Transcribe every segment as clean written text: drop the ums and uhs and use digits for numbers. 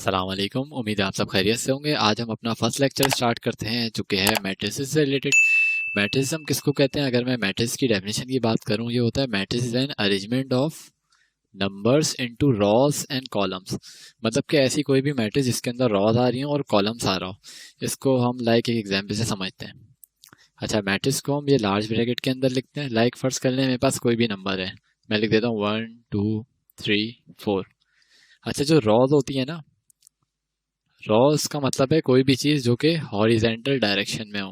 अस्सलाम वालेकुम। उम्मीद है आप सब खैरियत से होंगे। आज हम अपना फर्स्ट लेक्चर स्टार्ट करते हैं जो कि है मैट्रिसेस से रिलेटेड। मैट्रिस हम किसको कहते हैं? अगर मैं मैट्रिस की डेफिनेशन की बात करूं, ये होता है matrix is an arrangement of numbers into rows and columns. मतलब कि ऐसी कोई भी मैट्रिक्स जिसके अंदर रॉज आ रही हो और कॉलम्स आ रहा हो। इसको हम लाइक एक एग्जाम्पल से समझते हैं। अच्छा, मैट्रिक्स को हम ये लार्ज ब्रैकेट के अंदर लिखते हैं। लाइक फर्स्ट कर लें, मेरे पास कोई भी नंबर है, मैं लिख देता हूँ 1 2 3 4। अच्छा, जो रॉज होती है ना, रॉस का मतलब है कोई भी चीज जो कि हॉरिजेंटल डायरेक्शन में हो।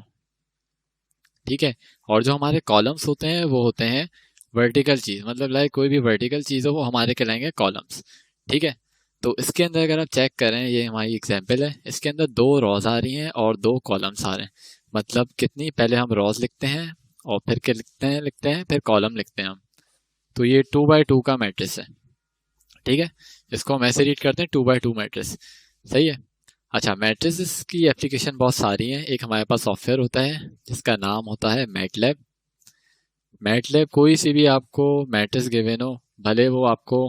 ठीक है। और जो हमारे कॉलम्स होते हैं वो होते हैं वर्टिकल चीज, मतलब लाइक कोई भी वर्टिकल चीज हो वो हमारे कहलाएंगे कॉलम्स। ठीक है। तो इसके अंदर अगर आप चेक करें, ये हमारी एग्जांपल है, इसके अंदर दो रॉज आ रही हैं और दो कॉलम्स आ रहे हैं। मतलब कितनी, पहले हम रॉज लिखते हैं और फिर क्या लिखते हैं फिर कॉलम लिखते हैं हम। तो ये 2 by 2 का मैट्रिक्स है। ठीक है। इसको हम ऐसे रीड करते हैं 2 by 2 मैट्रिक्स। सही है। अच्छा, मैट्रिसेस की एप्लीकेशन बहुत सारी हैं। एक हमारे पास सॉफ्टवेयर होता है जिसका नाम होता है मैटलैब। मैटलैब कोई सी भी आपको मैट्रिक्स गिवन हो, भले वो आपको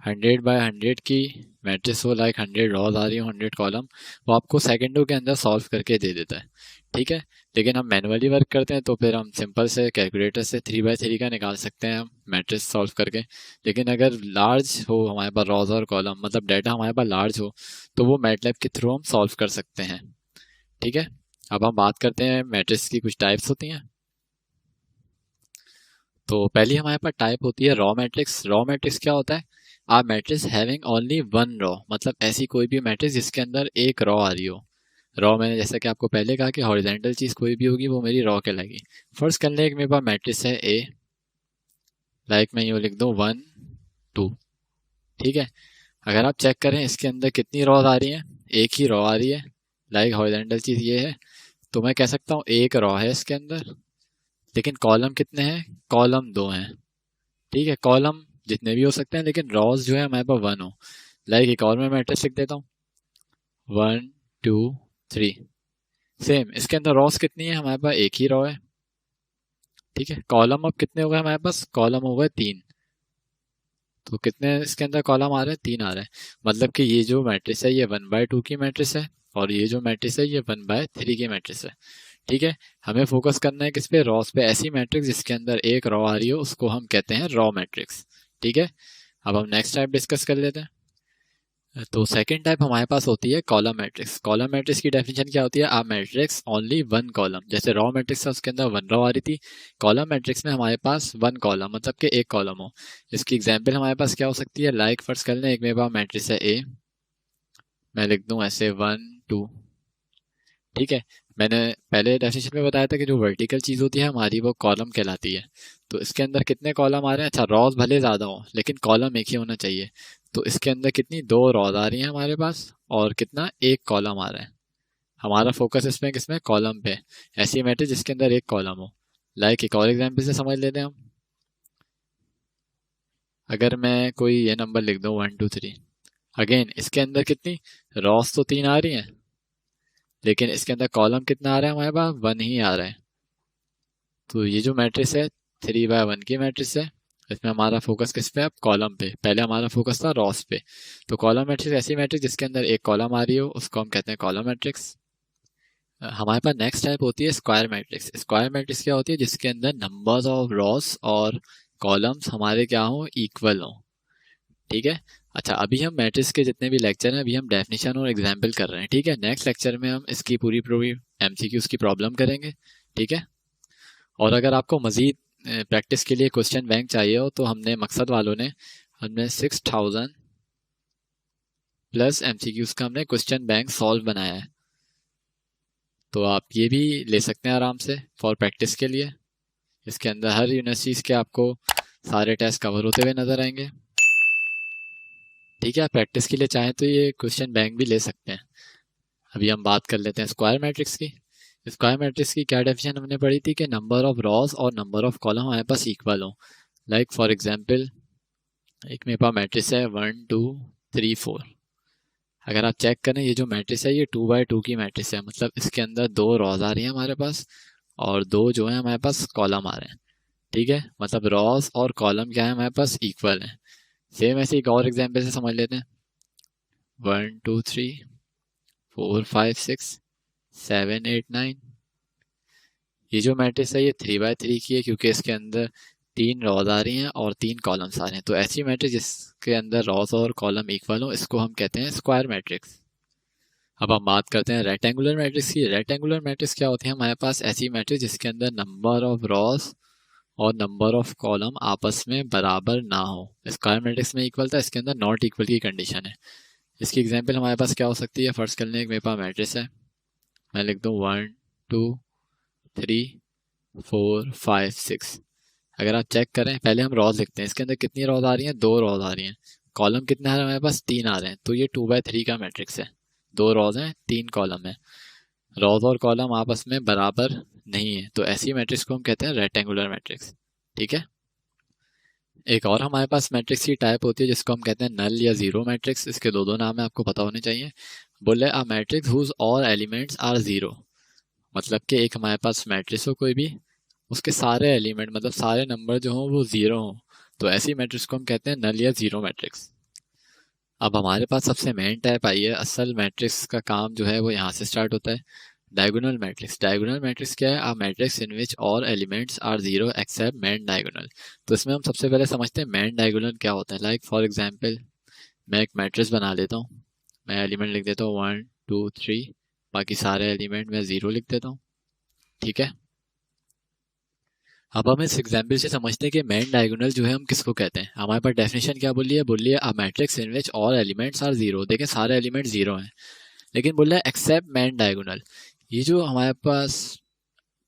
100 by 100 की मैट्रिक्स हो, लाइक 100 रॉज आ रही हो 100 कॉलम, वो आपको सेकंडों के अंदर सॉल्व करके दे देता है। ठीक है। लेकिन हम मैनुअली वर्क करते हैं तो फिर हम सिंपल से कैलकुलेटर से 3 by 3 का निकाल सकते हैं हम मैट्रिक्स सॉल्व करके। लेकिन अगर लार्ज हो हमारे पास रॉज और कॉलम, मतलब डाटा हमारे पास लार्ज हो, तो वो मैटलैब के थ्रू हम सॉल्व कर सकते हैं। ठीक है। अब हम बात करते हैं मैट्रिक्स की कुछ टाइप्स होती हैं। तो पहली हमारे पास टाइप होती है रॉ मैट्रिक्स। रॉ मैट्रिक्स क्या होता है? A matrix having only one row, मतलब ऐसी कोई भी मैट्रिक्स जिसके अंदर एक रॉ आ रही हो। रॉ मैंने जैसा कि आपको पहले कहा कि हॉरिजेंटल चीज कोई भी होगी वो मेरी रॉ कहलाएगी। फर्स्ट कर ले, एक मेरे पास मैट्रिक्स है ए, लाइक मैं यूँ लिख दूँ 1 2। ठीक है। अगर आप चेक करें इसके अंदर कितनी रॉज आ रही हैं, एक ही रॉ आ रही है। लाइक हॉरिजेंटल चीज ये है, तो मैं कह सकता हूँ एक रॉ है इसके अंदर। लेकिन कॉलम कितने हैं? कॉलम दो हैं। ठीक है। कॉलम जितने भी हो सकते हैं लेकिन रॉज जो है हमारे पास 1 हो। लाइक एक और मैं मैट्रिक्स लिख देता हूँ 1 2 3। सेम इसके अंदर रॉस कितनी है? हमारे पास एक ही रॉ है। ठीक है। कॉलम अब कितने हो गए हमारे पास? कॉलम हो गए 3। तो कितने इसके अंदर कॉलम आ रहे हैं? 3 आ रहे हैं। मतलब कि ये जो मैट्रिक्स है ये 1 by 2 की मैट्रिक्स है और ये जो मैट्रिक्स है ये 1 by 3 की मैट्रिक्स है। ठीक है। हमें फोकस करना है किस पे? रॉस पे। ऐसी मैट्रिक्स जिसके अंदर एक रॉ आ रही हो उसको हम कहते हैं रॉ मैट्रिक्स। ठीक है। अब हम नेक्स्ट टाइप डिस्कस कर लेते हैं। तो सेकंड टाइप हमारे पास होती है कॉलम मैट्रिक्स। कॉलम मैट्रिक्स की डेफिनेशन क्या होती है? A matrix only one column. जैसे रॉ मैट्रिक्स था उसके अंदर वन रॉ आ रही थी, कॉलम मैट्रिक्स में हमारे पास वन कॉलम, मतलब कि एक कॉलम हो। इसकी एग्जांपल हमारे पास क्या हो सकती है? लाइक फर्स्ट कर लें, एक मेरे पास मैट्रिक्स है ए, मैं लिख दूं ऐसे 1 2। ठीक है। मैंने पहले डेफिनेशन में बताया था कि जो वर्टिकल चीज होती है हमारी वो कॉलम कहलाती है। तो इसके अंदर कितने कॉलम आ रहे हैं? अच्छा, रॉज भले ज्यादा हो लेकिन कॉलम एक ही होना चाहिए। तो इसके अंदर कितनी, दो रॉज आ रही हैं हमारे पास और कितना, एक कॉलम आ रहा है। हमारा फोकस इसमें किसमें? कॉलम पे। ऐसी मैट्रिक्स जिसके अंदर एक कॉलम हो। लाइक एक और एग्जाम्पल से समझ लेते हैं हम। अगर मैं कोई ये नंबर लिख दूं 1 2 3, अगेन इसके अंदर कितनी रॉस तो 3 आ रही हैं लेकिन इसके अंदर कॉलम कितना आ रहा है? हमारे पास 1 ही आ रहा है। तो ये जो मैट्रिक्स है 3 by 1 की मैट्रिक्स है। इसमें हमारा फोकस किस पे है? अब कॉलम पे। पहले हमारा फोकस था रॉस पे। तो कॉलम मैट्रिक्स ऐसी मैट्रिक्स जिसके अंदर एक कॉलम आ रही हो उसको हम कहते हैं कॉलम मैट्रिक्स। हमारे पास नेक्स्ट टाइप होती है स्क्वायर मैट्रिक्स। स्क्वायर मैट्रिक्स क्या होती है? जिसके अंदर नंबर्स ऑफ रॉस और कॉलम्स हमारे क्या हो? इक्वल हो। ठीक है। अच्छा, अभी हम मैट्रिक्स के जितने भी लेक्चर हैं अभी हम डेफिनेशन और एग्जाम्पल कर रहे हैं। ठीक है। नेक्स्ट लेक्चर में हम इसकी पूरी पूरी एमसीक्यूज की प्रॉब्लम करेंगे। ठीक है। और अगर आपको मजीद प्रैक्टिस के लिए क्वेश्चन बैंक चाहिए हो तो हमने मकसद वालों ने हमने 6000 प्लस एमसीक्यूज का हमने क्वेश्चन बैंक सॉल्व बनाया है। तो आप ये भी ले सकते हैं आराम से फॉर प्रैक्टिस के लिए। इसके अंदर हर यूनिवर्सिटीज़ के आपको सारे टेस्ट कवर होते हुए नजर आएंगे। ठीक है। प्रैक्टिस के लिए चाहें तो ये क्वेश्चन बैंक भी ले सकते हैं। अभी हम बात कर लेते हैं स्क्वायर मैट्रिक्स की। स्क्वायर मैट्रिक्स की क्या डेफिनेशन हमने पढ़ी थी कि नंबर ऑफ रॉस और नंबर ऑफ कॉलम हमारे पास इक्वल हो। लाइक फॉर एग्जांपल एक मेरे पास मैट्रिक्स है 1 2 3 4। अगर आप चेक करें ये जो मैट्रिक्स है ये 2 by 2 की मैट्रिक्स है, मतलब इसके अंदर दो रॉज आ रही हैं हमारे पास और दो जो है हमारे पास कॉलम आ रहे हैं। ठीक है। मतलब रॉस और कॉलम क्या है? हमारे पास इक्वल है। सेम ऐसे एक और एग्जाम्पल से समझ लेते हैं। 1 2 3 4 5 6 7 8 9। ये जो मैट्रिक्स है ये 3x3 की है क्योंकि इसके अंदर 3 रॉज आ रही हैं और 3 कॉलम्स आ रहे हैं। तो ऐसी मैट्रिक्स जिसके अंदर रॉज और कॉलम इक्वल हो इसको हम कहते हैं स्क्वायर मैट्रिक्स। अब हम बात करते हैं रेक्टेंगुलर मैट्रिक्स की। रेक्टेंगुलर मैट्रिक्स क्या होती है? हमारे पास ऐसी मैट्रिक्स जिसके अंदर नंबर ऑफ रॉज और नंबर ऑफ कॉलम आपस में बराबर ना हो। स्क्वायर मैट्रिक्स में इक्वल था, इसके अंदर नॉट इक्वल की कंडीशन है। इसकी एग्जांपल हमारे पास क्या हो सकती है? फर्स्ट करने एक मेरे पास मैट्रिक्स है, मैं लिख दूँ 1 2 3 4 5 6। अगर आप चेक करें, पहले हम रॉज लिखते हैं। इसके अंदर कितनी रॉज आ रही हैं? 2 रॉज आ रही हैं। कॉलम कितने आ रहे हैं हमारे पास? 3 आ रहे हैं। तो ये 2x3 का मैट्रिक्स है। 2 रॉज हैं, 3 कॉलम है। रॉज और कॉलम आपस में बराबर नहीं है, तो ऐसी मैट्रिक्स को हम कहते हैं रेक्टेंगुलर मैट्रिक्स। ठीक है। एक और हमारे पास मैट्रिक्स की टाइप होती है जिसको हम कहते हैं नल या जीरो मैट्रिक्स। इसके दो नाम है, आपको पता होने चाहिए। बोले a matrix whose all elements are zero, मतलब कि एक हमारे पास मैट्रिक्स हो कोई भी, उसके सारे एलिमेंट मतलब सारे नंबर जो हों वो जीरो हों, तो ऐसी मैट्रिक्स को हम कहते हैं नल या जीरो मैट्रिक्स। अब हमारे पास सबसे मेन टाइप आई है। असल मैट्रिक्स का काम जो है वो यहाँ से स्टार्ट होता है, डायगोनल मैट्रिक्स। डायगोनल मैट्रिक्स क्या है? A matrix in which all elements are zero except main diagonal. तो इसमें हम सबसे पहले समझते हैं मेन डायगोनल क्या होता है। लाइक फॉर एग्जांपल मैं एक मैट्रिक्स बना लेता हूँ, मैं एलिमेंट लिख देता हूँ 1 2 3, बाकी सारे एलिमेंट मैं जीरो लिख देता हूँ। ठीक है। अब हम इस एग्जाम्पल से समझते हैं कि मेन डायगोनल जो है हम किसको कहते हैं। हमारे पास डेफिनेशन क्या बोली है a matrix in which all elements are zero. देखें सारे एलिमेंट जीरो हैं, लेकिन बोल रहा है एक्सेप्ट मेन डायगोनल। ये जो हमारे पास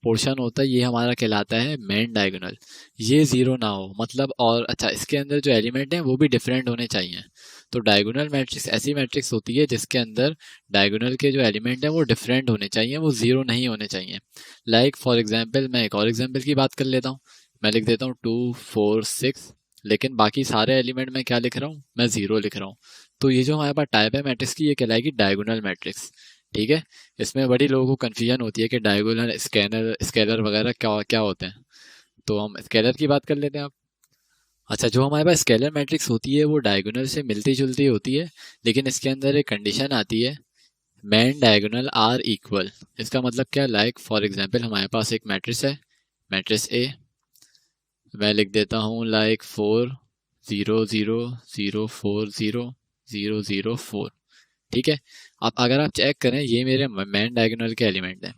पोर्शन होता है ये हमारा कहलाता है मेन डायगोनल। ये जीरो ना हो मतलब, और अच्छा इसके अंदर जो एलिमेंट हैं वो भी डिफरेंट होने चाहिए। तो डायगोनल मैट्रिक्स ऐसी मैट्रिक्स होती है जिसके अंदर डायगोनल के जो एलिमेंट हैं वो डिफरेंट होने चाहिए, वो जीरो नहीं होने चाहिए। लाइक फॉर एग्जांपल मैं एक और एग्जांपल की बात कर लेता हूँ। मैं लिख देता हूँ 2 4 6, लेकिन बाकी सारे एलिमेंट में क्या लिख रहा हूँ? मैं जीरो लिख रहा हूँ। तो ये जो हमारे पास टाइप है मैट्रिक्स की ये कहलाएगी डायगोनल मैट्रिक्स। ठीक है। इसमें बड़ी लोगों को कन्फ्यूजन होती है कि डायगोनल स्केलर वगैरह क्या क्या होते हैं। तो हम स्केलर की बात कर लेते हैं। आप अच्छा, जो हमारे पास स्केलर मैट्रिक्स होती है वो डायगोनल से मिलती जुलती होती है, लेकिन इसके अंदर एक कंडीशन आती है, मेन डायगोनल आर इक्वल। इसका मतलब क्या? लाइक फॉर एग्जांपल हमारे पास एक मैट्रिक्स है, मैट्रिक्स ए। मैं लिख देता हूँ लाइक 4 0 0 0 4 0 0 0 4। ठीक है। अब अगर आप चेक करें ये मेरे मेन डायगोनल के एलिमेंट हैं।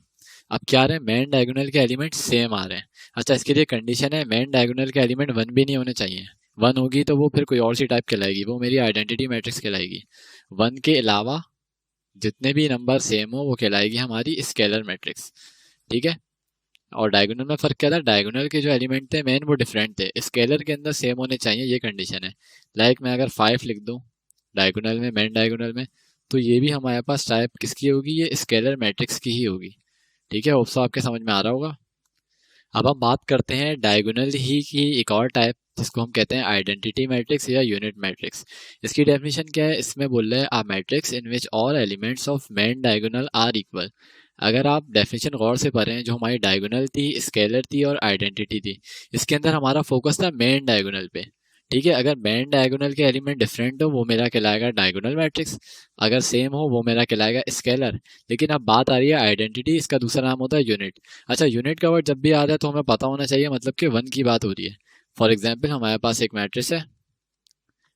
अब क्या रहे? मेन डायगोनल के एलिमेंट सेम आ रहे हैं। अच्छा, इसके लिए कंडीशन है मेन डायगोनल के एलिमेंट वन भी नहीं होने चाहिए। वन होगी तो वो फिर कोई और सी टाइप कहलाएगी, वो मेरी आइडेंटिटी मैट्रिक्स कहलाएगी। वन के अलावा जितने भी नंबर सेम हो वो कहलाएगी हमारी स्केलर मैट्रिक्स। ठीक है। और डायगोनल में फर्क क्या था? डायगोनल के जो एलिमेंट थे मेन वो डिफरेंट थे, स्केलर के अंदर सेम होने चाहिए, ये कंडीशन है। लाइक मैं अगर 5 लिख दूं डायगोनल में, मेन डायगोनल में, तो ये भी हमारे पास टाइप किसकी होगी? ये स्केलर मैट्रिक्स की ही होगी। ठीक है। होप सो आपके समझ में आ रहा होगा। अब हम बात करते हैं डायगोनल ही की एक और टाइप जिसको हम कहते हैं आइडेंटिटी मैट्रिक्स या यूनिट मैट्रिक्स। इसकी डेफिनेशन क्या है? इसमें बोल रहे हैं a matrix in which all elements of main diagonal are equal. अगर आप डेफिनेशन गौर से पढ़ें, जो हमारी डायगोनल थी, स्केलर थी और आइडेंटिटी थी, इसके अंदर हमारा फोकस था मेन डायगोनल पे। ठीक है। अगर मेन डायगोनल के एलिमेंट डिफरेंट हो वो मेरा कहलाएगा डायगोनल मैट्रिक्स, अगर सेम हो वो मेरा कहलाएगा स्केलर। लेकिन अब बात आ रही है आइडेंटिटी, इसका दूसरा नाम होता है यूनिट। अच्छा, यूनिट का वर्ड जब भी आ रहा है तो हमें पता होना चाहिए मतलब कि वन की बात हो रही है। फॉर एग्जाम्पल हमारे पास एक मैट्रिक्स है,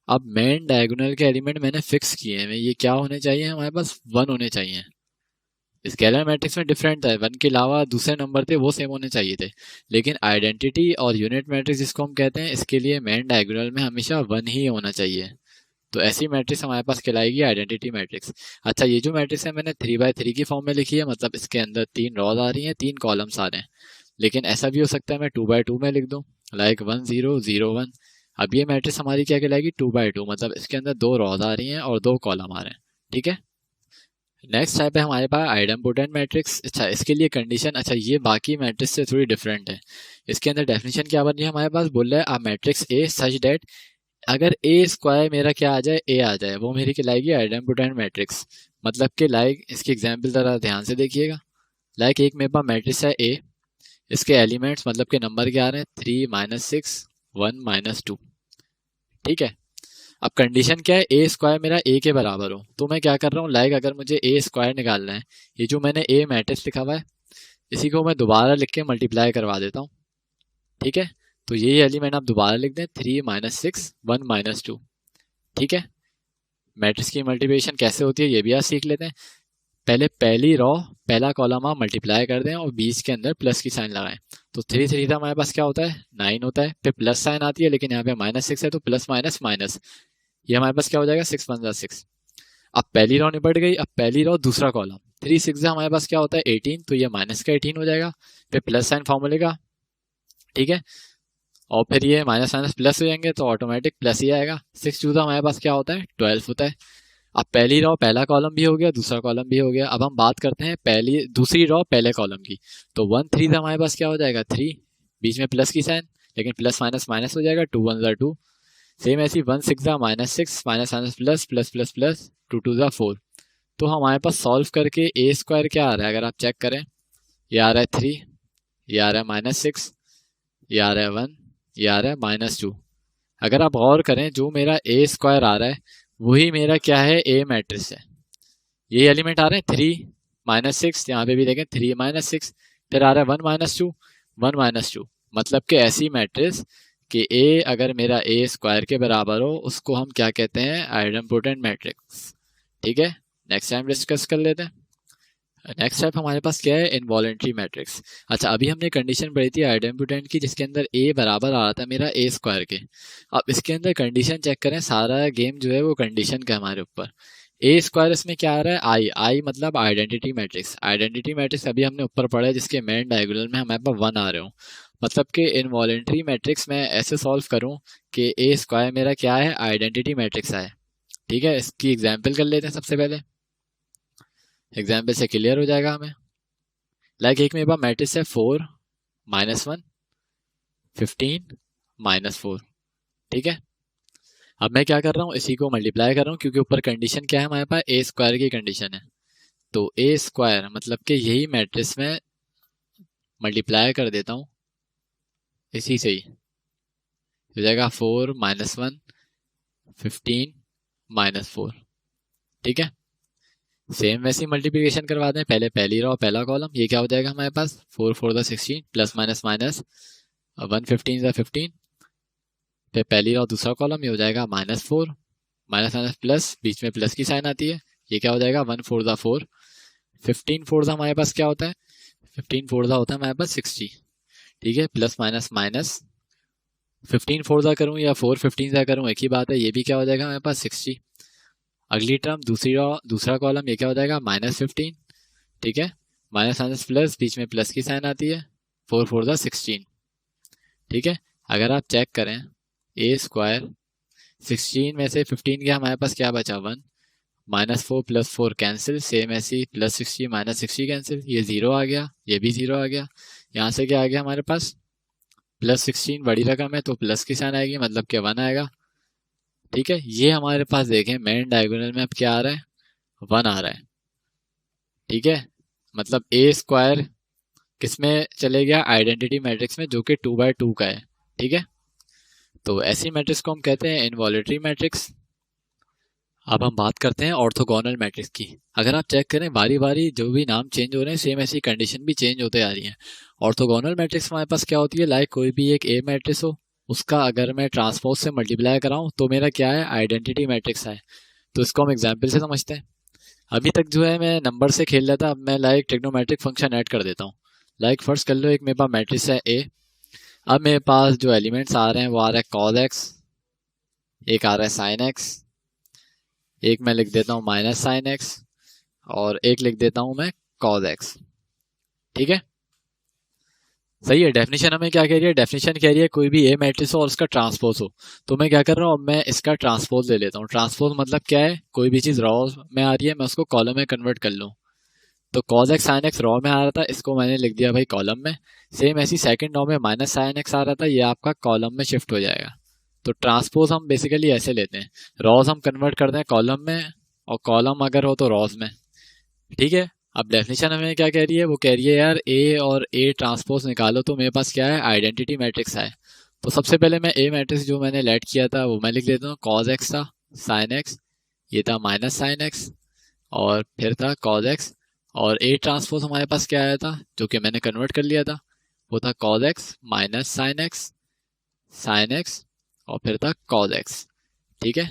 अब मेन डायगोनल के एलिमेंट मैंने फिक्स किए हैं, ये क्या होने चाहिए? हमारे पास वन होने चाहिए। स्केलर मैट्रिक्स में डिफरेंट था, वन के अलावा दूसरे नंबर थे वो सेम होने चाहिए थे। लेकिन आइडेंटिटी और यूनिट मैट्रिक्स जिसको हम कहते हैं, इसके लिए मेन डायगोनल में हमेशा वन ही होना चाहिए। तो ऐसी मैट्रिक्स हमारे पास कहलाएगी आइडेंटिटी मैट्रिक्स। अच्छा, ये जो मैट्रिक्स है मैंने 3x3 की फॉर्म में लिखी है, मतलब इसके अंदर 3 रॉज आ रही हैं, 3 कॉलम्स आ रहे हैं। लेकिन ऐसा भी हो सकता है मैं 2x2 में लिख दूं, लाइक 1 0 0 1। अब ये मैट्रिक्स हमारी क्या कहलाएगी? 2x2, मतलब इसके अंदर 2 रॉज आ रही हैं और 2 कॉलम आ रहे हैं। ठीक है। नेक्स्ट टाइप है हमारे पास आइडेम्पोटेंट मैट्रिक्स। अच्छा, इसके लिए कंडीशन, अच्छा ये बाकी मैट्रिक्स से थोड़ी डिफरेंट है। इसके अंदर डेफिनेशन क्या बन रही है हमारे पास? बोल रहा है a matrix A such date, अगर ए स्क्वायर मेरा क्या आ जाए? ए आ जाए, वो मेरी कहलाएगी आइडेम्पोटेंट मैट्रिक्स। मतलब कि लाइक इसकी एग्जांपल ज़रा ध्यान से देखिएगा। लाइक एक मेरे पास मैट्रिक्स है ए, इसके एलिमेंट्स मतलब के नंबर क्या आ रहे हैं? 3 -6 1 -2। ठीक है। अब कंडीशन क्या है, ए स्क्वायर मेरा ए के बराबर हो, तो मैं क्या कर रहा हूँ, लाइक अगर मुझे ए स्क्वायर निकालना है, ये जो मैंने ए मैट्रिक्स लिखा हुआ है इसी को मैं दोबारा लिख के मल्टीप्लाई करवा देता हूँ। ठीक है, तो ये एलिमेंट आप दोबारा लिख दें, 3 - 6 1 - 2। ठीक है, मैट्रिक्स की मल्टीप्लिकेशन कैसे होती है ये भी आज सीख लेते हैं। पहले पहली रो पहला कॉलम आप मल्टीप्लाई कर दें और बीच के अंदर प्लस की साइन लगाएं, तो 3 3 हमारे पास क्या होता है, 9 होता है, फिर प्लस साइन आती है, लेकिन यहाँ पे -6 है तो प्लस माइनस माइनस, ये हमारे पास क्या हो जाएगा, 6 1 6। अब पहली रो निपट गई, अब पहली रो दूसरा कॉलम, 3 6 हमारे पास क्या होता है, 18, तो ये माइनस का 18 हो जाएगा, फिर प्लस साइन फॉर्मूले का। ठीक है, और फिर ये माइनस माइनस प्लस हो जाएंगे तो ऑटोमेटिक प्लस ही आएगा। 6 2 हमारे पास क्या होता है, 12 होता है। अब पहली रो पहला कॉलम भी हो गया, दूसरा कॉलम भी हो गया। अब हम बात करते हैं दूसरी रो पहले कॉलम की, तो 1 3 हमारे पास क्या हो जाएगा, 3, बीच में प्लस की साइन, लेकिन प्लस माइनस माइनस हो जाएगा, 2 1 2। सेम ऐसी 1 6 -6 minus minus plus plus plus plus 2 2 4। तो हमारे पास सॉल्व करके ए स्क्वायर क्या आ रहा है, अगर आप चेक करें, ये आ रहा है 3, ये आ रहा है -6, ये आ रहा है 1, ये आ रहा है -2। अगर आप गौर करें, जो मेरा ए स्क्वायर आ रहा है वही मेरा क्या है, ए मैट्रिक्स है। ये एलिमेंट आ रहे हैं 3 -6, यहाँ पे भी देखें 3 -6, फिर आ रहा है 1 -2 1 -2, मतलब कि ऐसी मैट्रिक्स कि ए अगर मेरा ए स्क्वायर के बराबर हो उसको हम क्या कहते हैं, आइडेम्पोटेंट मैट्रिक्स। ठीक है, नेक्स्ट टाइम डिस्कस कर लेते हैं। नेक्स्ट स्टेप हमारे पास क्या है, इनवॉलेंट्री मैट्रिक्स। अच्छा, अभी हमने कंडीशन पढ़ी थी आइडेम्पोटेंट की, जिसके अंदर ए बराबर आ रहा था मेरा ए स्क्वायर के। अब इसके अंदर कंडीशन चेक करें, सारा गेम जो है वो कंडीशन का हमारे ऊपर। ए स्क्वायर इसमें क्या आ रहा है, आई, आई मतलब आइडेंटिटी मैट्रिक्स। आइडेंटिटी मैट्रिक्स अभी हमने ऊपर पढ़ा है, जिसके मेन डायगोनल में हमारे पास 1 आ रहे हो, मतलब कि इनवॉलेंट्री मैट्रिक्स मैं ऐसे सॉल्व करूं कि ए स्क्वायर मेरा क्या है, आइडेंटिटी मैट्रिक्स है। ठीक है, इसकी एग्जाम्पल कर लेते हैं। सबसे पहले एग्जाम्पल से क्लियर हो जाएगा हमें। लाइक एक मेरे पास मैट्रिक्स है 4 -1 15 -4। ठीक है, अब मैं क्या कर रहा हूँ, इसी को मल्टीप्लाई कर रहा हूँ, क्योंकि ऊपर कंडीशन क्या है हमारे पास, ए स्क्वायर की कंडीशन है। तो ए स्क्वायर मतलब कि यही मैट्रिक्स में मल्टीप्लाई कर देता हूँ, इसी से ही हो जाएगा 4 -1 15 -4। ठीक है, सेम वैसे मल्टीप्लिकेशन करवा दें, पहले पहली रो पहला कॉलम, ये क्या हो जाएगा हमारे पास, 4 4 16 प्लस माइनस माइनस 1 15 15, फिर पहली रो दूसरा कॉलम, ये हो जाएगा -4 माइनस माइनस प्लस, बीच में प्लस की साइन आती है, ये क्या हो जाएगा 1 4 4। 15 4 हमारे पास क्या होता है, 15 4 होता है हमारे पास 60। ठीक है, प्लस माइनस माइनस 15 4 करूँ या 4 15 करूँ एक ही बात है, ये भी क्या हो जाएगा हमारे पास 60। अगली टर्म दूसरा कॉलम, ये क्या हो जाएगा -15। ठीक है, माइनस माइनस प्लस, बीच में प्लस की साइन आती है, 4 4 16। ठीक है, अगर आप चेक करें ए स्क्वायर 16 में से 15 के हमारे पास क्या बचा, 1, -4 + 4 कैंसिल, सेम ऐसी +60 -60 कैंसिल, ये 0 आ गया, ये भी 0 आ गया। यहाँ से क्या आ गया हमारे पास, +16 बड़ी रकम है तो प्लस की साइन आएगी, मतलब कि 1 आएगा। ठीक है, ये हमारे पास देखें मेन डायगोनल में अब क्या आ रहा है, 1 आ रहा है। ठीक है, मतलब ए स्क्वायर किस में चले गया, आइडेंटिटी मैट्रिक्स में, जो कि 2 बाय 2 का है। ठीक है, तो ऐसी मैट्रिक्स को हम कहते हैं इनवॉलेटरी मैट्रिक्स। अब हम बात करते हैं ऑर्थोगोनल मैट्रिक्स की। अगर आप चेक करें बारी बारी जो भी नाम चेंज हो रहे हैं, सेम ऐसी कंडीशन भी चेंज होते आ रही हैं। ऑर्थोगोनल मैट्रिक्स हमारे पास क्या होती है, लाइक कोई भी एक ए मैट्रिक्स हो, उसका अगर मैं ट्रांसपोज से मल्टीप्लाई कराऊं तो मेरा क्या है, आइडेंटिटी मैट्रिक्स है। तो इसको हम एग्जाम्पल से समझते हैं। अभी तक जो है मैं नंबर से खेल रहा था, अब मैं लाइक ट्रिग्नोमेट्रिक फंक्शन ऐड कर देता हूँ। लाइक फर्स्ट कर लो, एक मेरे पास मैट्रिक्स है ए, अब मेरे पास जो एलिमेंट्स आ रहे हैं वो आ रहा है कॉस एक्स, एक आ रहा है साइन एक्स, एक मैं लिख देता हूँ माइनस साइन एक्स, और एक लिख देता हूँ मैं कॉस एक्स। ठीक है, सही है। डेफिनेशन हमें क्या कह रही है, डेफिनेशन कह रही है कोई भी ए मैट्रिक्स हो और उसका ट्रांसपोज हो। तो मैं क्या कर रहा हूँ, अब मैं इसका ट्रांसपोज ले लेता हूँ। ट्रांसपोज मतलब क्या है, कोई भी चीज़ रॉ में आ रही है मैं उसको कॉलम में कन्वर्ट कर लूँ। तो cos x sine x raw में आ रहा था, इसको मैंने लिख दिया भाई कॉलम में। सेम ऐसी सेकंड रॉ में माइनस साइन एक्स आ रहा था, ये आपका कॉलम में शिफ्ट हो जाएगा। तो ट्रांसपोज हम बेसिकली ऐसे लेते हैं, रॉज हम कन्वर्ट करते हैं कॉलम में, और कॉलम अगर हो तो रॉज में। ठीक है, अब डेफिनेशन हमें क्या कह रही है, वो कह रही है यार ए और ए ट्रांसपोज निकालो तो मेरे पास क्या है, आइडेंटिटी मैट्रिक्स है। तो सबसे पहले मैं ए मैट्रिक्स जो मैंने लेट किया था वो मैं लिख देता हूँ, कॉज एक्स था, साइन एक्स, ये था माइनस साइन एक्स, और फिर था कॉज एक्स, और ए ट्रांसपोज हमारे पास क्या आया था जो कि मैंने कन्वर्ट कर लिया था, वो था cos x minus sine x और फिर था कॉज एक्स। ठीक है,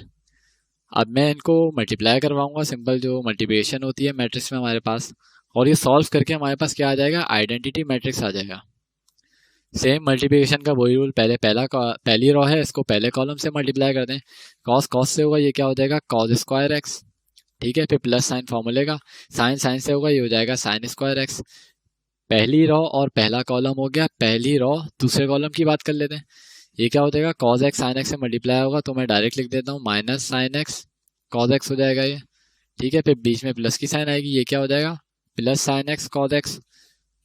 अब मैं इनको मल्टीप्लाई करवाऊंगा, सिंपल जो मल्टीप्लिकेशन होती है मैट्रिक्स में हमारे पास, और ये सॉल्व करके हमारे पास क्या आ जाएगा, आइडेंटिटी मैट्रिक्स आ जाएगा। सेम मल्टीप्लिकेशन का वही रूल, पहली रो है इसको पहले कॉलम से मल्टीप्लाई कर दें, कॉस कॉस से होगा ये क्या हो जाएगा, कॉस स्क्वायर एक्स। ठीक है, फिर प्लस साइन फॉर्मूले का, साइन साइन से होगा ये हो जाएगा साइन स्क्वायर एक्स। पहली रो और पहला कॉलम हो गया, पहली रो दूसरे कॉलम की बात कर लेते हैं, ये क्या हो जाएगा, कॉस एक्स साइन एक्स से मल्टीप्लाई होगा तो मैं डायरेक्ट लिख देता हूँ minus sine x cos x हो जाएगा ये। ठीक है, फिर बीच में प्लस की साइन आएगी, ये क्या हो जाएगा, plus sine x cos x.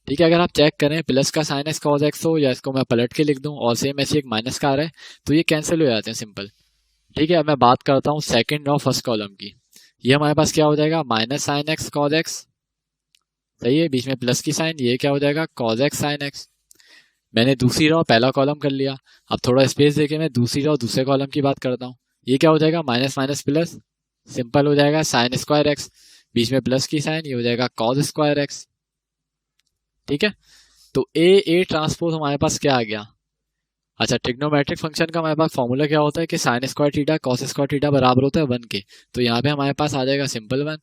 ठीक है, अगर आप चेक करें प्लस का साइन एक्स कॉस एक्स हो या इसको मैं पलट के लिख दूं और सेम ऐसी एक माइनस का आ रहा है तो ये कैंसिल हो जाते हैं सिंपल। ठीक है, अब मैं बात करता हूँ सेकंड और फर्स्ट कॉलम की, ये हमारे पास क्या हो जाएगा, minus sine x cos x, सही है, बीच में प्लस की साइन, ये क्या हो जाएगा, कॉस एक्स साइन एक्स। मैंने दूसरी रो पहला कॉलम कर लिया, अब थोड़ा स्पेस देके मैं दूसरी रो दूसरे कॉलम की बात करता हूँ, ये क्या हो जाएगा, माइनस माइनस प्लस, सिंपल हो जाएगा साइन स्क्वायर एक्स, बीच में प्लस की साइन, ये हो जाएगा कॉस स्क्वायर एक्स। ठीक है, तो ए ट्रांसपोज हमारे पास क्या आ गया, अच्छा ट्रिग्नोमेट्रिक फंक्शन का हमारे पास फॉर्मूला क्या होता है कि sine square theta cos square theta बराबर होता है 1 के, तो यहाँ पे हमारे पास आ जाएगा सिंपल 1,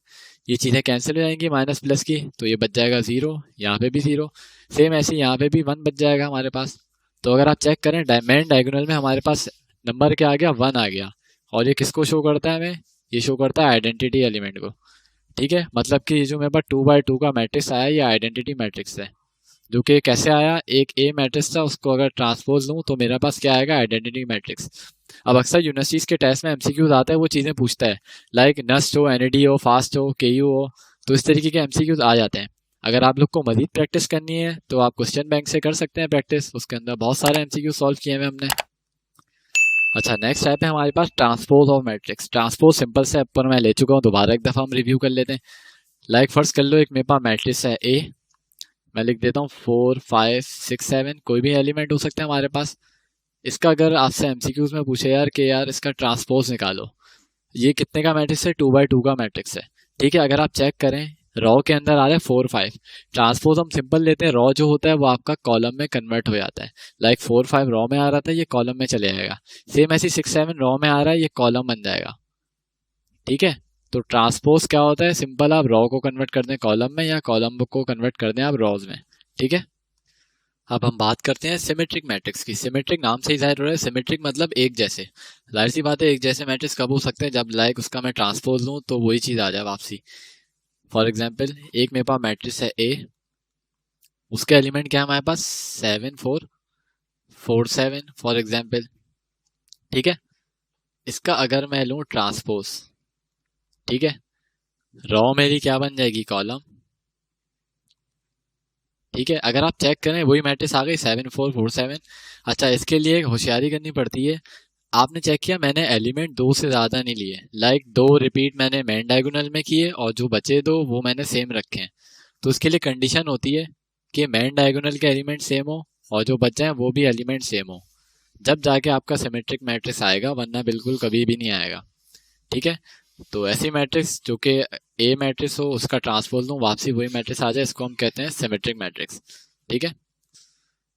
ये चीज़ें कैंसिल हो जाएंगी माइनस प्लस की, तो ये बच जाएगा 0, यहाँ पे भी 0, सेम ऐसे यहाँ पे भी 1 बच जाएगा हमारे पास। तो अगर आप चेक करें मेन डायगोनल में हमारे पास नंबर क्या आ गया, 1 आ गया, और ये किसको शो करता है हमें, ये शो करता है आइडेंटिटी एलिमेंट को। ठीक है, मतलब कि ये जो मेरे पास 2 by 2 का मैट्रिक्स आया ये आइडेंटिटी मैट्रिक्स है, जो कि कैसे आया, एक ए मैट्रिक्स था उसको अगर ट्रांसपोज लूँ तो मेरे पास क्या आएगा, आइडेंटिटी मैट्रिक्स। अब अक्सर यूनिवर्सिटीज के टेस्ट में एमसीक्यूज आता है, वो चीज़ें पूछता है, लाइक नस्ट हो, एनईडी हो, फास्ट हो, केयू हो, तो इस तरीके के एमसीक्यूज आ जाते हैं। अगर आप लोग को मजीद प्रैक्टिस करनी है तो आप क्वेश्चन बैंक से कर सकते हैं प्रैक्टिस, उसके अंदर बहुत सारे एमसीक्यू सॉल्व किए हुए हमने। अच्छा, नेक्स्ट टाइप है हमारे पास transpose of matrix. Transpose simple से ऊपर मैं ले चुका हूँ, दोबारा एक दफ़ा हम रिव्यू कर लेते हैं। लाइक फर्स्ट कर लो, एक मेरे पास मैट्रिक्स है ए, मैं लिख देता हूँ 4 5 6 7, कोई भी एलिमेंट हो सकता है हमारे पास। इसका अगर आपसे एमसीक्यूज में पूछे यार कि यार इसका ट्रांसपोज निकालो, ये कितने का मैट्रिक्स है, 2 by 2 का मैट्रिक्स है। ठीक है, अगर आप चेक करें रॉ के अंदर आ रहा है 4 5, ट्रांसपोज हम सिंपल लेते हैं, रॉ जो होता है वो आपका कॉलम में कन्वर्ट हो जाता है, लाइक 4 5 रॉ में आ रहा था ये कॉलम में चले जाएगा, सेम ऐसी 6 7 रॉ में आ रहा है ये कॉलम बन जाएगा। ठीक है, तो ट्रांसपोज क्या होता है, सिंपल आप रॉ को कन्वर्ट कर दें कॉलम में या कॉलम को कन्वर्ट कर दें आप रॉज में। ठीक है, अब हम बात करते हैं सिमेट्रिक मैट्रिक्स की। सिमेट्रिक नाम से ही जाहिर हो रहा है, सिमेट्रिक मतलब एक जैसे, जाहिर सी बात है एक जैसे मैट्रिक्स कब हो सकते हैं, जब लाइक उसका मैं ट्रांसपोज लूँ तो वही चीज़ आ जाए वापसी। फॉर एग्जाम्पल एक मेरे पास मैट्रिक्स है ए, उसके एलिमेंट क्या है हमारे पास 7 4 4 7 फॉर एग्जाम्पल। ठीक है, इसका अगर मैं लूँ ट्रांसपोज, ठीक है, रॉ मेरी क्या बन जाएगी, कॉलम। ठीक है, अगर आप चेक करें वही मैट्रिक्स आ गई 7 4 4 7। अच्छा, इसके लिए एक होशियारी करनी पड़ती है, आपने चेक किया मैंने एलिमेंट 2 से ज़्यादा नहीं लिए, लाइक 2 रिपीट मैंने मेन डायगोनल में किए और जो बचे 2 वो मैंने सेम रखे हैं। तो उसके लिए कंडीशन होती है कि मेन डायगोनल के एलिमेंट सेम हो और जो बचे हैं वो भी एलिमेंट सेम हो, जब जाके आपका सिमेट्रिक मैट्रिक्स आएगा, वरना बिल्कुल कभी भी नहीं आएगा। ठीक है, तो ऐसी मैट्रिक्स जो कि ए मैट्रिक्स हो उसका ट्रांसपोज लूँ वापसी वही मैट्रिक्स आ जाए, इसको हम कहते हैं सिमेट्रिक मैट्रिक्स। ठीक है,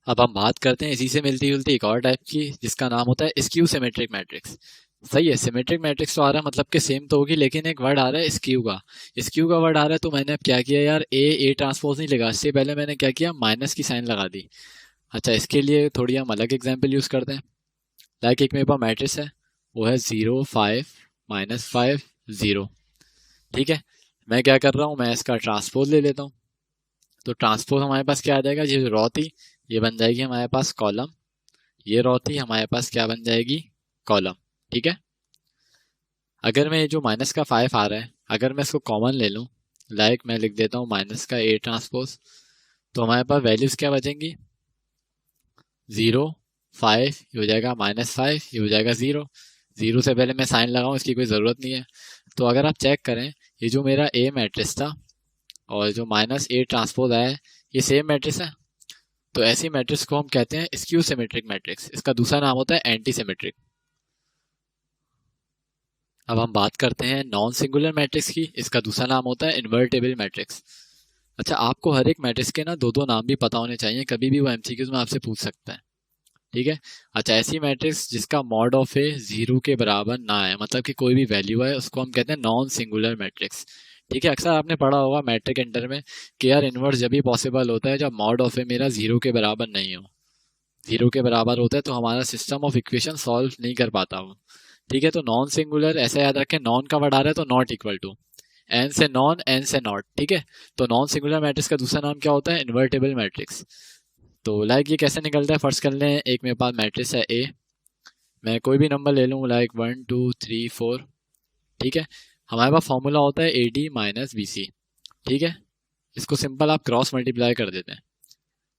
अब हम बात करते हैं इसी से मिलती जुलती एक और टाइप की जिसका नाम होता है स्क्यू सिमेट्रिक मैट्रिक्स। सही है, सिमेट्रिक मैट्रिक्स तो आ रहा है मतलब कि सेम तो होगी, लेकिन एक वर्ड आ रहा है स्क्यू का, स्क्यू का वर्ड आ रहा है, तो मैंने अब क्या किया यार, ए ट्रांसपोज नहीं लगा, इससे पहले मैंने क्या किया, माइनस की साइन लगा दी। अच्छा, इसके लिए थोड़ी हम अलग एग्जाम्पल यूज़ करते हैं, लाइक एक मेरे पास मैट्रिक्स है, वो है 0 5 -5 0। ठीक है, मैं क्या कर रहा हूँ, मैं इसका ट्रांसपोज ले लेता हूँ, तो ट्रांसपोज हमारे पास क्या आ जाएगा, ये रॉ थी ये बन जाएगी हमारे पास कॉलम, ये रॉ थी हमारे पास क्या बन जाएगी, कॉलम। ठीक है, अगर मैं जो माइनस का 5 आ रहा है अगर मैं इसको कॉमन ले लूँ, लाइक मैं लिख देता हूँ माइनस का ए ट्रांसपोज, तो हमारे पास वैल्यूज़ क्या बचेंगी, 0 5 ये हो जाएगा -5 ये हो जाएगा 0, 0 से पहले मैं साइन लगाऊं इसकी कोई ज़रूरत नहीं है। तो अगर आप चेक करें ये जो मेरा ए मैट्रिक्स था और जो माइनस ए ट्रांसपोज आया है ये सेम मैट्रिक्स है, तो ऐसी मैट्रिक्स को हम कहते हैं स्क्यू सिमेट्रिक मैट्रिक्स। इसका दूसरा नाम होता है एंटी सिमेट्रिक। अब हम बात करते हैं नॉन सिंगुलर मैट्रिक्स की। इसका दूसरा नाम होता है इन्वर्टेबल मैट्रिक्स। अच्छा, आपको हर एक मैट्रिक्स के ना दो दो नाम भी पता होने चाहिए, कभी भी वो एमसीक्यूज में आपसे पूछ सकता है। ठीक है। अच्छा, ऐसी मैट्रिक्स जिसका मॉड ऑफ ए 0 के बराबर ना है, मतलब कि कोई भी वैल्यू है, उसको हम कहते हैं नॉन सिंगुलर मैट्रिक्स। ठीक है। अक्सर आपने पढ़ा होगा मैट्रिक इंटर में कि यार इन्वर्स जब भी पॉसिबल होता है जब मॉड ऑफ ए मेरा 0 के बराबर नहीं हो। 0 के बराबर होता है तो हमारा सिस्टम ऑफ इक्वेशन सॉल्व नहीं कर पाता वो। ठीक है। तो नॉन सिंगुलर ऐसे याद रखें, नॉन का वर्ड आ रहा है तो नॉट इक्वल टू, एन से नॉन, एन से नॉट। ठीक है। तो नॉन सिंगुलर मैट्रिक्स का दूसरा नाम क्या होता है? Invertible matrix. तो लाइक ये कैसे निकलता है, फर्स्ट कर लें। एक मेरे पास मैट्रिक्स है ए, मैं कोई भी नंबर ले लूँ लाइक 1 2 3 4। ठीक है। हमारे पास फॉर्मूला होता है A D minus B C. ठीक है। इसको सिंपल आप क्रॉस मल्टीप्लाई कर देते हैं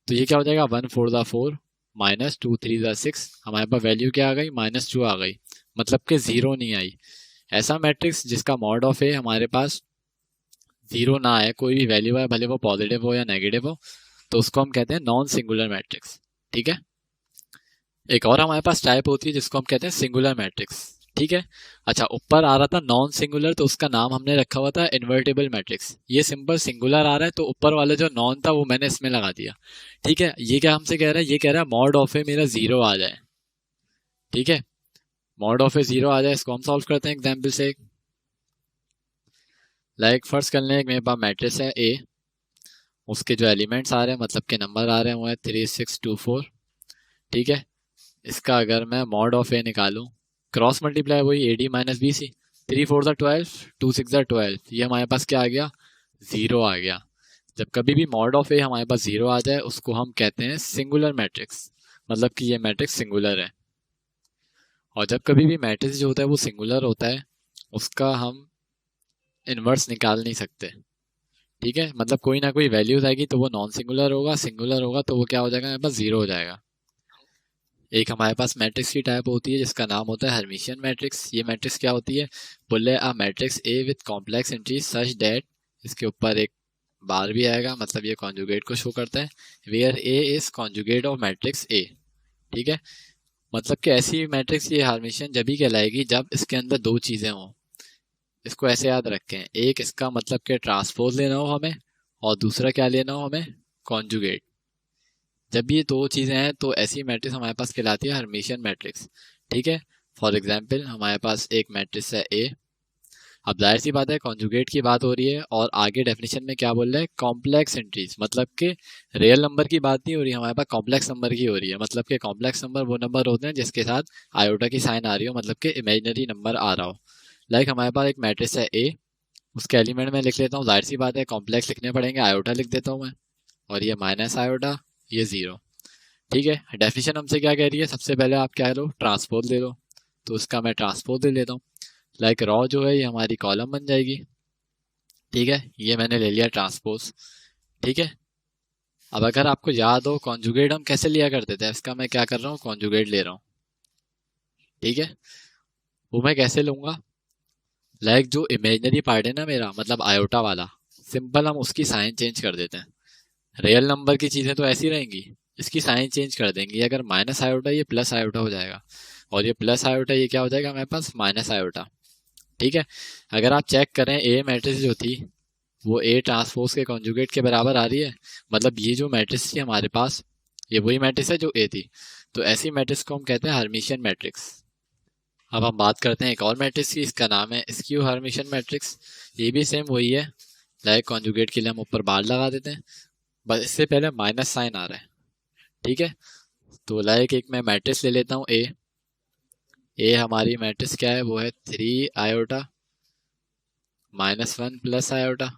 तो ये क्या हो जाएगा, 1 4 ज़ा 4 माइनस 2 3 ज़ा 6। हमारे पास वैल्यू क्या आ गई, -2 आ गई, मतलब कि 0 नहीं आई। ऐसा मैट्रिक्स जिसका मॉड ऑफ ए हमारे पास 0 ना आए, कोई भी वैल्यू है, भले वो पॉजिटिव हो या नेगेटिव हो, तो उसको हम कहते हैं नॉन सिंगुलर मैट्रिक्स। ठीक है। एक और हमारे पास टाइप होती है जिसको हम कहते हैं सिंगुलर मैट्रिक्स। ठीक है। अच्छा, ऊपर आ रहा था नॉन सिंगुलर तो उसका नाम हमने रखा हुआ था इन्वर्टेबल मैट्रिक्स। ये सिंपल सिंगुलर आ रहा है तो ऊपर वाला जो नॉन था वो मैंने इसमें लगा दिया। ठीक है। ये क्या हमसे कह रहा है, ये कह रहा है मॉड ऑफ ए मेरा 0 आ जाए। ठीक है। मॉड ऑफ ए 0 आ जाए, इसको हम सॉल्व करते हैं एग्जाम्पल से। लाइक फर्स्ट कर लें, एक मेरे पास मैट्रिक्स है ए, उसके जो एलिमेंट्स आ रहे हैं, मतलब के नंबर आ रहे हैं, वो है 3 6 2 4। ठीक है। इसका अगर मैं मॉड ऑफ ए निकालूं, क्रॉस मल्टीप्लाई वही A D minus B C, 3 4 ज़ा 12, 2 6 ज़ा 12, ये हमारे पास क्या आ गया, 0 आ गया। जब कभी भी मॉड ऑफ ए हमारे पास 0 आ जाए उसको हम कहते हैं सिंगुलर मैट्रिक्स, मतलब कि ये मैट्रिक्स सिंगुलर है। और जब कभी भी मैट्रिक्स जो होता है वो सिंगुलर होता है, उसका हम इन्वर्स निकाल नहीं सकते। ठीक है। मतलब कोई ना कोई वैल्यूज आएगी तो वो नॉन सिंगुलर होगा, सिंगुलर होगा तो वो क्या हो जाएगा, हमारे पास 0 हो जाएगा। एक हमारे पास मैट्रिक्स की टाइप होती है जिसका नाम होता है हर्मिशियन मैट्रिक्स। ये मैट्रिक्स क्या होती है, बोले a matrix A with complex entries such that, इसके ऊपर एक बार भी आएगा, मतलब ये कॉन्जुगेट को शो करता है, where A is conjugate of matrix A. ठीक है। मतलब कि ऐसी मैट्रिक्स ये हर्मिशियन जब भी कहलाएगी जब इसके अंदर दो चीज़ें हों। इसको ऐसे याद रखें, एक इसका मतलब कि ट्रांसपोज लेना हो हमें, और दूसरा क्या लेना हो हमें, कॉन्जुगेट। जब ये दो चीज़ें हैं तो ऐसी मैट्रिक्स हमारे पास कहलाती है हर्मिशियन मैट्रिक्स। ठीक है। फॉर एग्जांपल हमारे पास एक मैट्रिक्स है ए, अब जाहिर सी बात है कॉन्जुगेट की बात हो रही है, और आगे डेफिनेशन में क्या बोल रहे हैं, कॉम्प्लेक्स एंट्रीज, मतलब कि रियल नंबर की बात नहीं हो रही, हमारे पास कॉम्प्लेक्स नंबर की हो रही है। मतलब कि कॉम्प्लेक्स नंबर वो नंबर होते हैं जिसके साथ आयोटा की साइन आ रही हो, मतलब कि इमेजिनरी नंबर आ रहा हो। लाइक हमारे पास एक मैट्रिक्स है ए, उसके एलिमेंट में लिख लेता हूँ, जाहिर सी बात है कॉम्प्लेक्स लिखने पड़ेंगे, आयोटा लिख देता हूँ मैं, और ये माइनस आयोटा, ये 0। ठीक है। डेफिनेशन हमसे क्या कह रही है, सबसे पहले आप क्या लो, ट्रांसपोज ले लो, तो उसका मैं ट्रांसपोज ले लेता हूँ। लाइक रॉ जो है ये हमारी कॉलम बन जाएगी। ठीक है। ये मैंने ले लिया ट्रांसपोज। ठीक है। अब अगर आपको याद हो कॉन्जुगेट हम कैसे लिया करते थे, इसका मैं क्या कर रहा हूँ, कॉन्जुगेट ले रहा हूँ। ठीक है। वो मैं कैसे लूँगा, लाइक जो इमेजिनरी पार्ट है ना मेरा, मतलब आयोटा वाला, सिंपल हम उसकी साइन चेंज कर देते हैं। रियल नंबर की चीज़ें तो ऐसी रहेंगी, इसकी साइन चेंज कर देंगे। अगर माइनस आयोटा ये प्लस आयोटा हो जाएगा, और ये प्लस आयोटा ये क्या हो जाएगा हमारे पास, माइनस आयोटा। ठीक है। अगर आप चेक करें ए मैट्रिक्स जो थी वो ए ट्रांसपोज के कॉन्जुगेट के बराबर आ रही है, मतलब ये जो मैट्रिक्स थी हमारे पास ये वही मैट्रिक्स है जो ए थी। तो ऐसी मैट्रिक्स को हम कहते हैं हर्मिशियन मैट्रिक्स। अब हम बात करते हैं एक और मैट्रिक्स की, इसका नाम है स्क्यू हर्मिशियन मैट्रिक्स। ये भी सेम वही है, लाइक कॉन्जुगेट के लिए हम ऊपर बार लगा देते हैं, बस इससे पहले माइनस साइन आ रहा है। ठीक है। तो लाइक एक मैं मैट्रिक्स ले लेता हूँ ए, ए हमारी मैट्रिक्स क्या है, वो है 3 आयोटा -1 प्लस आयोटा,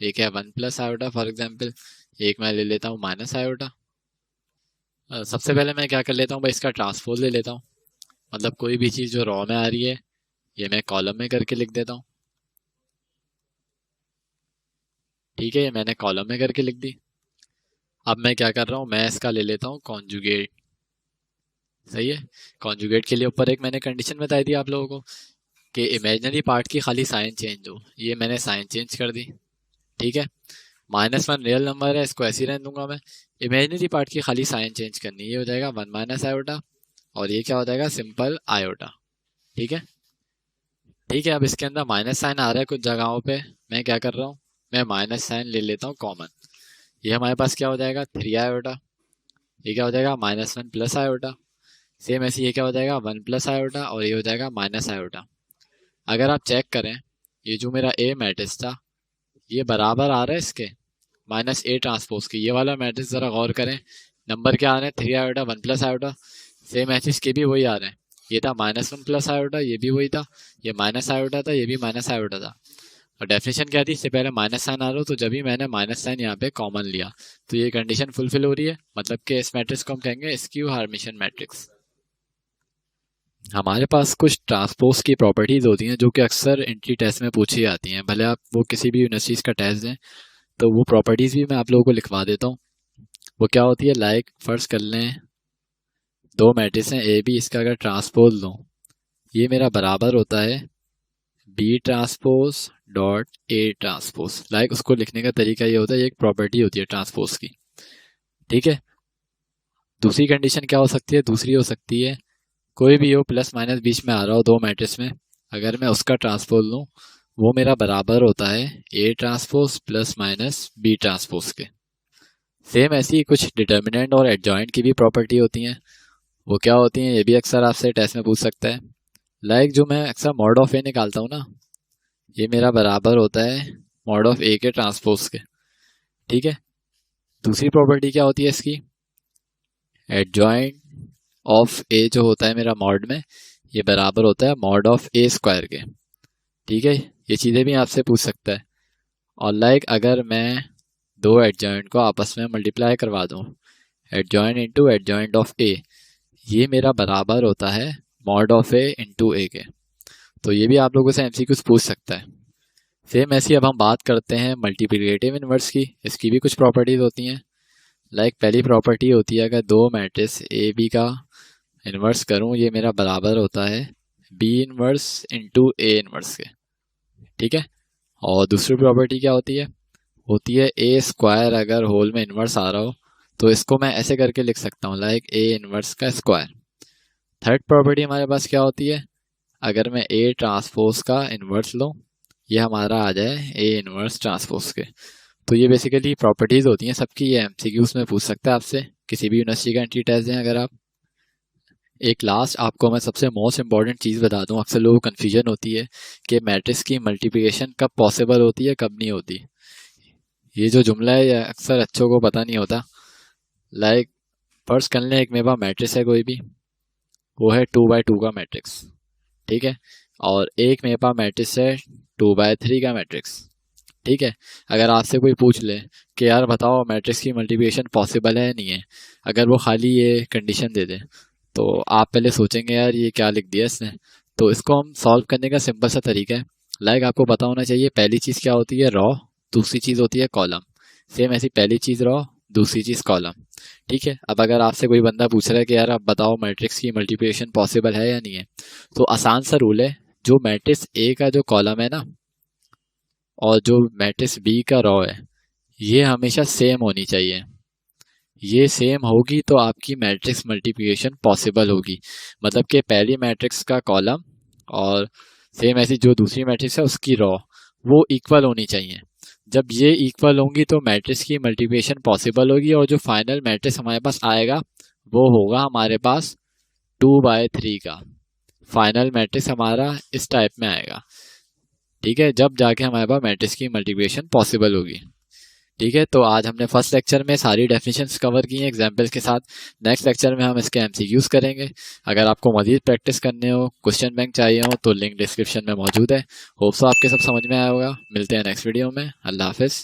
एक है 1 प्लस आयोटा फॉर एग्जाम्पल, एक मैं ले लेता हूँ माइनस आयोटा। सबसे पहले मैं क्या कर लेता हूँ भाई, इसका ट्रांसपोज ले लेता हूँ, मतलब कोई भी चीज़ जो रॉ में आ रही है ये मैं कॉलम में करके लिख देता हूँ। ठीक है। ये मैंने कॉलम में करके लिख दी। अब मैं क्या कर रहा हूँ, मैं इसका ले लेता हूँ कॉन्जुगेट। सही है। कॉन्जुगेट के लिए ऊपर एक मैंने कंडीशन बताई थी आप लोगों को कि इमेजिनरी पार्ट की खाली साइन चेंज हो, ये मैंने साइन चेंज कर दी। ठीक है। -1 रियल नंबर है, इसको ऐसे ही रहने दूंगा मैं। इमेजिनरी पार्ट की खाली साइन चेंज करनी है, ये हो जाएगा 1 माइनस आयोटा और ये क्या हो जाएगा सिंपल आयोटा। ठीक है, ठीक है। अब इसके अंदर माइनस साइन आ रहा है कुछ जगहों पे, मैं क्या कर रहा हूँ, मैं माइनस साइन ले लेता हूँ कॉमन। ये हमारे पास क्या हो जाएगा 3 आयोटा, ये क्या हो जाएगा -1 प्लस आयोटा। सेम ऐसे ये क्या हो जाएगा 1 प्लस आयोटा और ये हो जाएगा माइनस आयोटा। अगर आप चेक करें, ये जो मेरा ए मैट्रिक्स था ये बराबर आ रहा है इसके -A ट्रांसपोज की। ये वाला मैट्रिक्स ज़रा गौर करें, नंबर क्या आ रहे हैं 3 iota 1 plus iota. Same matrix के भी वही आ रहे हैं, ये था -1 प्लस आयोटा, ये भी वही था, ये माइनस आयोटा था, ये भी माइनस आयोटा था। और डेफिनेशन क्या थी, इससे पहले माइनस साइन आ रहा हो, तो जब भी मैंने माइनस साइन यहाँ पे कॉमन लिया तो ये कंडीशन फुलफिल हो रही है, मतलब कि इस मैट्रिक्स को हम कहेंगे स्क्यू हार्मिशन मैट्रिक्स। हमारे पास कुछ ट्रांसपोज की प्रॉपर्टीज़ होती हैं जो कि अक्सर एंट्री टेस्ट में पूछी जाती हैं, भले आप वो किसी भी यूनिवर्सिटीज़ का टेस्ट दें, तो वो प्रॉपर्टीज़ भी मैं आप लोगों को लिखवा देता हूँ। वो क्या होती है, लाइक फर्स्ट कर लें दो मैट्रिक्स हैं ए बी, इसका अगर ट्रांसपोज लूँ ये मेरा बराबर होता है B transpose dot A transpose. Like उसको लिखने का तरीका ये होता है, ये एक प्रॉपर्टी होती है ट्रांसपोज की। ठीक है, दूसरी कंडीशन क्या हो सकती है, दूसरी हो सकती है कोई भी हो प्लस माइनस बीच में आ रहा हो दो मैट्रिक्स में, अगर मैं उसका ट्रांसपोज लूँ वो मेरा बराबर होता है A transpose plus minus B transpose के। सेम ऐसी कुछ डिटर्मिनेंट और एडजॉइंट की भी प्रॉपर्टी होती हैं, वो क्या होती हैं ये भी अक्सर आपसे टेस्ट में पूछ सकता है। लाइक जो मैं अक्सर मॉड ऑफ ए निकालता हूँ ना, ये मेरा बराबर होता है मॉड ऑफ ए के ट्रांसपोज के। ठीक है, दूसरी प्रॉपर्टी क्या होती है इसकी, एडजॉइंट ऑफ ए जो होता है मेरा मॉड में, ये बराबर होता है मॉड ऑफ ए स्क्वायर के। ठीक है, ये चीज़ें भी आपसे पूछ सकता है। और लाइक अगर मैं दो एडजॉइंट को आपस में मल्टीप्लाई करवा दूँ, एडजॉइंट इंटू एडजॉइंट ऑफ ए, ये मेरा बराबर होता है मॉड ऑफ ए इंटू ए के। तो ये भी आप लोगों से एमसीक्यूज पूछ सकता है। सेम ऐसी अब हम बात करते हैं मल्टीप्लिकेटिव इनवर्स की, इसकी भी कुछ प्रॉपर्टीज़ होती हैं। लाइक पहली प्रॉपर्टी होती है अगर दो मैट्रिक्स ए बी का इन्वर्स करूं ये मेरा बराबर होता है B inverse into A inverse के। ठीक है, और दूसरी प्रॉपर्टी क्या होती है ए स्क्वायर अगर होल में इन्वर्स आ रहा हो तो इसको मैं ऐसे करके लिख सकता हूँ लाइक ए इन्वर्स का स्क्वायर। थर्ड प्रॉपर्टी हमारे पास क्या होती है, अगर मैं ए ट्रांसपोज का इन्वर्स लूँ ये हमारा आ जाए ए इन्वर्स ट्रांसपोज के। तो ये बेसिकली प्रॉपर्टीज़ होती हैं सबकी, ये एमसीक्यूज में पूछ सकता है आपसे किसी भी यूनिवर्सिटी का एंट्री टेस्ट दें अगर आप। एक लास्ट आपको मैं सबसे मोस्ट इंपॉर्टेंट चीज़ बता दूं, अक्सर लोगों को कन्फ्यूजन होती है कि मैट्रिक्स की मल्टीप्लिकेशन कब पॉसिबल होती है कब नहीं होती। ये जो जुमला है ये अक्सर अच्छों को पता नहीं होता। लाइक फर्स्ट कर लें एक मेरे पास मैट्रिक्स है कोई भी, वो है 2x2 का मैट्रिक्स। ठीक है, और एक मेरे पास मैट्रिक्स है 2x3 का मैट्रिक्स। ठीक है, अगर आपसे कोई पूछ ले कि यार बताओ मैट्रिक्स की मल्टीप्लिकेशन पॉसिबल है या नहीं है, अगर वो खाली ये कंडीशन दे दे तो आप पहले सोचेंगे यार ये क्या लिख दिया इसने। तो इसको हम सॉल्व करने का सिंपल सा तरीका है, लाइक आपको पता होना चाहिए पहली चीज़ क्या होती है रॉ, दूसरी चीज़ होती है कॉलम। सेम ऐसी पहली चीज़ रॉ दूसरी चीज़ कॉलम। ठीक है, अब अगर आपसे कोई बंदा पूछ रहा है कि यार आप बताओ मैट्रिक्स की मल्टीप्लिकेशन पॉसिबल है या नहीं है, तो आसान सा रूल है, जो मैट्रिक्स ए का जो कॉलम है ना और जो मैट्रिक्स बी का रॉ है ये हमेशा सेम होनी चाहिए। ये सेम होगी तो आपकी मैट्रिक्स मल्टीप्लिकेशन पॉसिबल होगी, मतलब कि पहली मैट्रिक्स का कॉलम और सेम ऐसी जो दूसरी मैट्रिक्स है उसकी रॉ वो इक्वल होनी चाहिए। जब ये इक्वल होंगी तो मैट्रिक्स की मल्टीप्लिकेशन पॉसिबल होगी और जो फाइनल मैट्रिक्स हमारे पास आएगा वो होगा हमारे पास 2/3 का। फाइनल मैट्रिक्स हमारा इस टाइप में आएगा। ठीक है, जब जाके हमारे पास मैट्रिक्स की मल्टीप्लिकेशन पॉसिबल होगी। ठीक है, तो आज हमने फर्स्ट लेक्चर में सारी डेफिनेशंस कवर की हैं एग्जाम्पल्स के साथ। नेक्स्ट लेक्चर में हम इसके एमसीक्यूज करेंगे। अगर आपको मजीद प्रैक्टिस करने हो, क्वेश्चन बैंक चाहिए हो तो लिंक डिस्क्रिप्शन में मौजूद है। होप सो आपके सब समझ में आया होगा। मिलते हैं नेक्स्ट वीडियो में। अल्लाह हाफिज़।